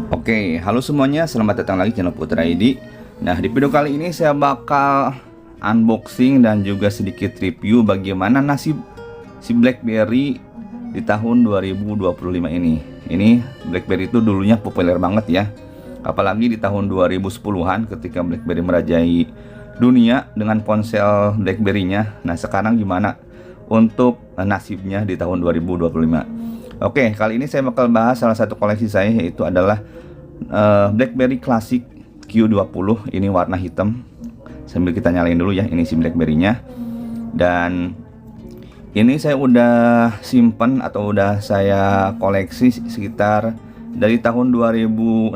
Oke, halo semuanya, selamat datang lagi di channel Putra ID. Nah, di video kali ini saya bakal unboxing dan juga sedikit review bagaimana nasib si BlackBerry di tahun 2025 ini. Ini BlackBerry itu dulunya populer banget ya. Apalagi di tahun 2010-an ketika BlackBerry merajai dunia dengan ponsel BlackBerry-nya. Nah, sekarang gimana untuk nasibnya di tahun 2025? Oke, kali ini saya bakal bahas salah satu koleksi saya, yaitu adalah BlackBerry Classic Q20. Ini warna hitam. Sambil kita nyalain dulu ya, ini si BlackBerry-nya. Dan ini saya udah simpen atau udah saya koleksi sekitar dari tahun 2016.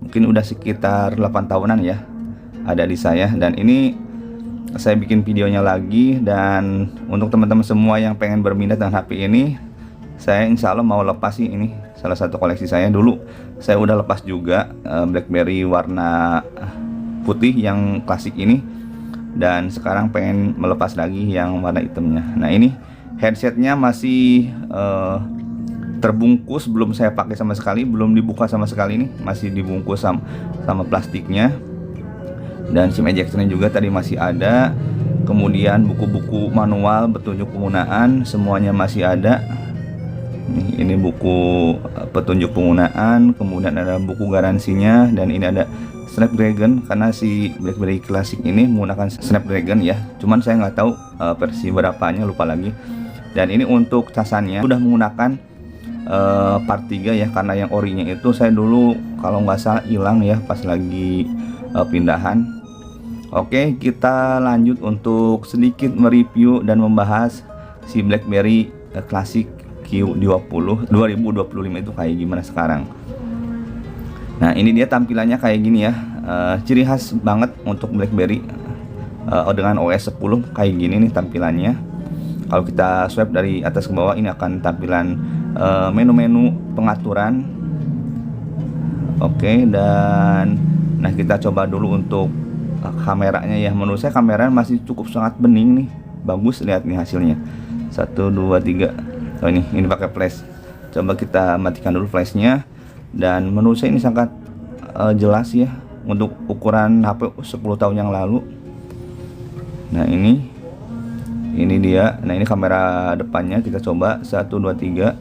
Mungkin udah sekitar 8 tahunan ya ada di saya. Dan ini saya bikin videonya lagi. Dan untuk teman-teman semua yang pengen berminat dengan HP ini, saya insya Allah mau lepas sih. Ini salah satu koleksi saya. Dulu saya udah lepas juga BlackBerry warna putih yang klasik ini, dan sekarang pengen melepas lagi yang warna hitamnya. Nah, ini headsetnya masih terbungkus, belum saya pakai sama sekali, belum dibuka sama sekali. Ini masih dibungkus sama plastiknya. Dan SIM ejectornya juga tadi masih ada. Kemudian buku-buku manual petunjuk penggunaan semuanya masih ada. Ini buku petunjuk penggunaan, kemudian ada buku garansinya, dan ini ada Snapdragon karena si BlackBerry Classic ini menggunakan Snapdragon ya. Cuman saya nggak tahu versi berapanya, lupa lagi. Dan ini untuk casannya udah menggunakan part 3 ya, karena yang orinya itu saya dulu kalau nggak salah hilang ya pas lagi pindahan. Oke, kita lanjut untuk sedikit mereview dan membahas si BlackBerry Classic Q20 2025 itu kayak gimana sekarang. Nah, ini dia tampilannya kayak gini ya. Ciri khas banget untuk BlackBerry dengan OS 10 kayak gini nih tampilannya. Kalau kita swipe dari atas ke bawah, ini akan tampilan menu-menu pengaturan. Oke, dan nah kita coba dulu untuk kameranya ya. Menurut saya kameranya masih cukup sangat bening nih, bagus. Lihat nih hasilnya, 1 2 3. Oh, ini pakai flash. Coba kita matikan dulu flashnya. Dan menurut saya ini sangat jelas ya untuk ukuran HP 10 tahun yang lalu. Nah, ini dia. Nah, ini kamera depannya, kita coba 1 2 3.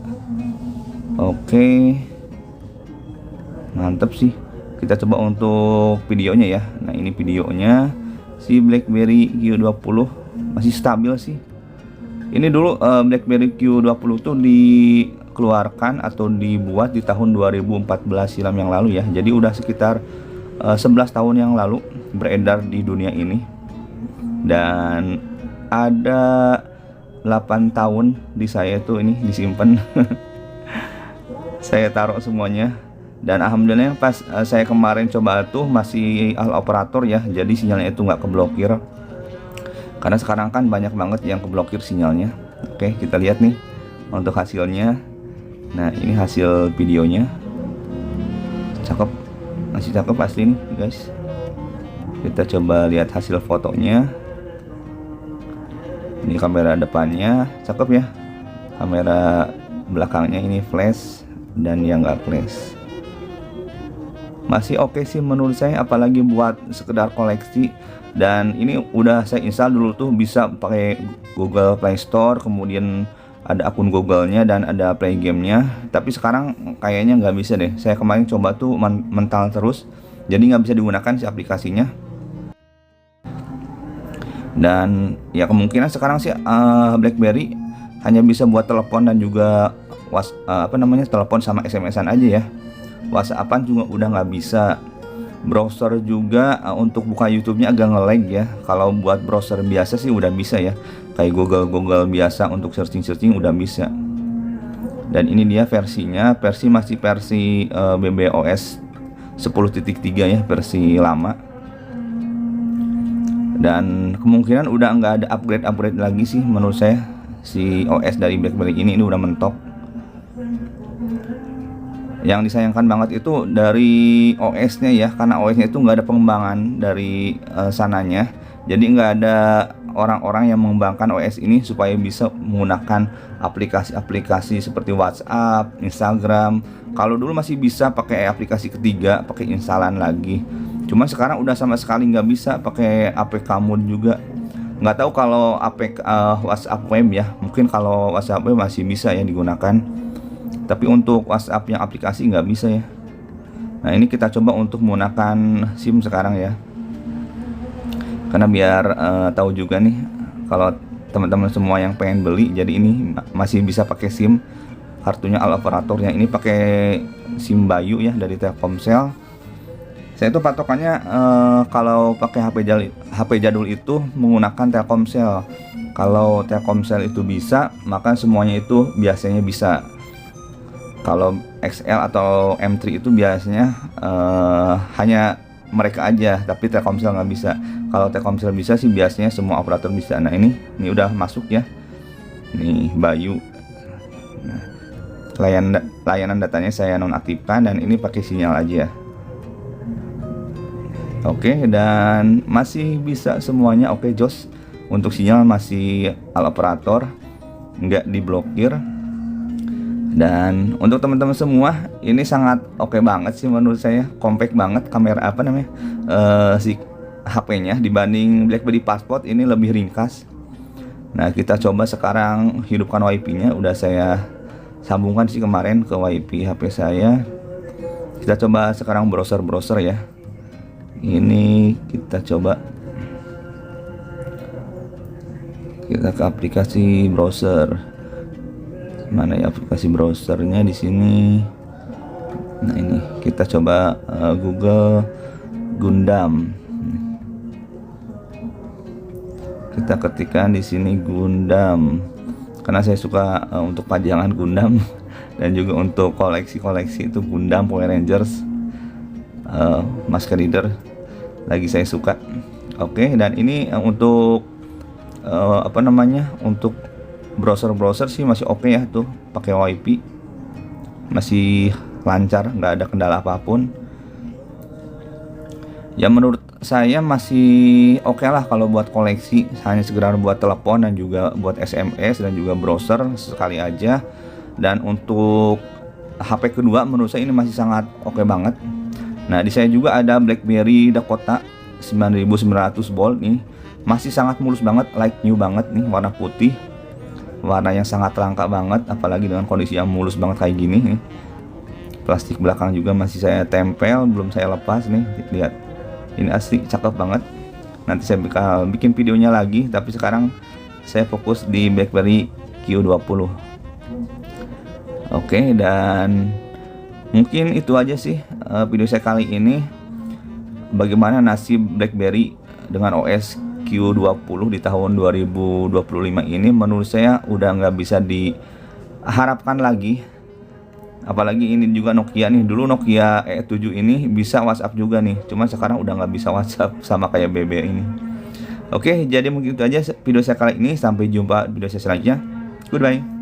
Oke, mantep sih. Kita coba untuk videonya ya. Nah, ini videonya si BlackBerry Q20 masih stabil sih. Ini dulu BlackBerry Q20 tuh dikeluarkan atau dibuat di tahun 2014 silam yang lalu ya. Jadi udah sekitar 11 tahun yang lalu beredar di dunia ini. Dan ada 8 tahun di saya tuh ini disimpan. Saya taruh semuanya. Dan alhamdulillah pas saya kemarin coba tuh masih all operator ya. Jadi sinyalnya itu nggak keblokir. Karena sekarang kan banyak banget yang keblokir sinyalnya. Oke, kita lihat nih untuk hasilnya. Nah, ini hasil videonya. Cakep, masih cakep asli nih guys. Kita coba lihat hasil fotonya. Ini kamera depannya, cakep ya. Kamera belakangnya ini flash, dan yang nggak flash masih oke sih menurut saya, apalagi buat sekedar koleksi. Dan ini udah saya install dulu tuh, bisa pakai Google Play Store, kemudian ada akun Google-nya dan ada play game-nya. Tapi sekarang kayaknya nggak bisa deh. Saya kemarin coba tuh mental terus, jadi nggak bisa digunakan si aplikasinya. Dan ya kemungkinan sekarang sih BlackBerry hanya bisa buat telepon dan juga telepon sama SMS-an aja ya. WhatsApp-an juga udah nggak bisa. Browser juga untuk buka YouTube-nya agak nge-lag ya. Kalau buat browser biasa sih udah bisa ya, kayak Google biasa untuk searching udah bisa. Dan ini dia versinya, masih versi BBOS 10.3 ya, versi lama. Dan kemungkinan udah nggak ada upgrade lagi sih menurut saya. Si OS dari BlackBerry ini udah mentok. Yang disayangkan banget itu dari OS-nya ya, karena OS-nya itu nggak ada pengembangan dari sananya. Jadi nggak ada orang-orang yang mengembangkan OS ini supaya bisa menggunakan aplikasi-aplikasi seperti WhatsApp, Instagram. Kalau dulu masih bisa pakai aplikasi ketiga, pakai instalan lagi. Cuma sekarang udah sama sekali nggak bisa pakai APK mode juga. Nggak tahu kalau APK WhatsApp web ya. Mungkin kalau WhatsApp web masih bisa ya digunakan. Tapi untuk WhatsApp yang aplikasi nggak bisa ya. Nah ini kita coba untuk menggunakan SIM sekarang ya. Karena biar tahu juga nih kalau teman-teman semua yang pengen beli, jadi ini masih bisa pakai SIM. Kartunya All Operatornya ini pakai SIM Bayu ya dari Telkomsel. Saya tuh patokannya kalau pakai HP jadul itu menggunakan Telkomsel. Kalau Telkomsel itu bisa, maka semuanya itu biasanya bisa. Kalau XL atau M3 itu biasanya hanya mereka aja, tapi Telkomsel nggak bisa. Kalau Telkomsel bisa sih biasanya semua operator bisa. Nah ini udah masuk ya. Nih Bayu. Nah, layanan datanya saya nonaktifkan dan ini pakai sinyal aja. Oke, dan masih bisa semuanya. Oke, jos. Untuk sinyal masih All Operator, nggak diblokir. Dan untuk teman-teman semua, ini sangat oke banget sih menurut saya. Compact banget kamera si HP-nya dibanding BlackBerry Passport ini lebih ringkas. Nah, kita coba sekarang hidupkan WiFi-nya. Udah saya sambungkan sih kemarin ke WiFi HP saya. Kita coba sekarang browser ya. Ini kita coba. Kita ke aplikasi browser. Mana ya aplikasi browsernya di sini. Nah ini kita coba Google Gundam. Kita ketikkan di sini Gundam karena saya suka untuk pajangan Gundam dan juga untuk koleksi-koleksi itu Gundam, Power Rangers, Mask Rider lagi saya suka. Oke, dan ini untuk untuk browser sih masih oke ya, tuh pakai WiFi masih lancar, nggak ada kendala apapun ya. Menurut saya masih oke lah kalau buat koleksi, hanya sekedar buat telepon dan juga buat SMS dan juga browser sekali aja. Dan untuk HP kedua menurut saya ini masih sangat oke banget. Nah di saya juga ada BlackBerry Dakota 9900 volt nih, masih sangat mulus banget, like new banget nih, warna putih, warna yang sangat langka banget, apalagi dengan kondisi yang mulus banget kayak gini nih. Plastik belakang juga masih saya tempel, belum saya lepas nih. Lihat, ini asli cakep banget. Nanti saya bakal bikin videonya lagi, tapi sekarang saya fokus di BlackBerry Q20. Oke, dan mungkin itu aja sih video saya kali ini. Bagaimana nasib BlackBerry dengan OS Q20 di tahun 2025 ini, menurut saya udah nggak bisa diharapkan lagi. Apalagi ini juga Nokia nih, dulu Nokia E7 ini bisa WhatsApp juga nih, cuman sekarang udah nggak bisa WhatsApp sama kayak BB ini. Oke, jadi mungkin itu aja video saya kali ini. Sampai jumpa video saya selanjutnya. Goodbye.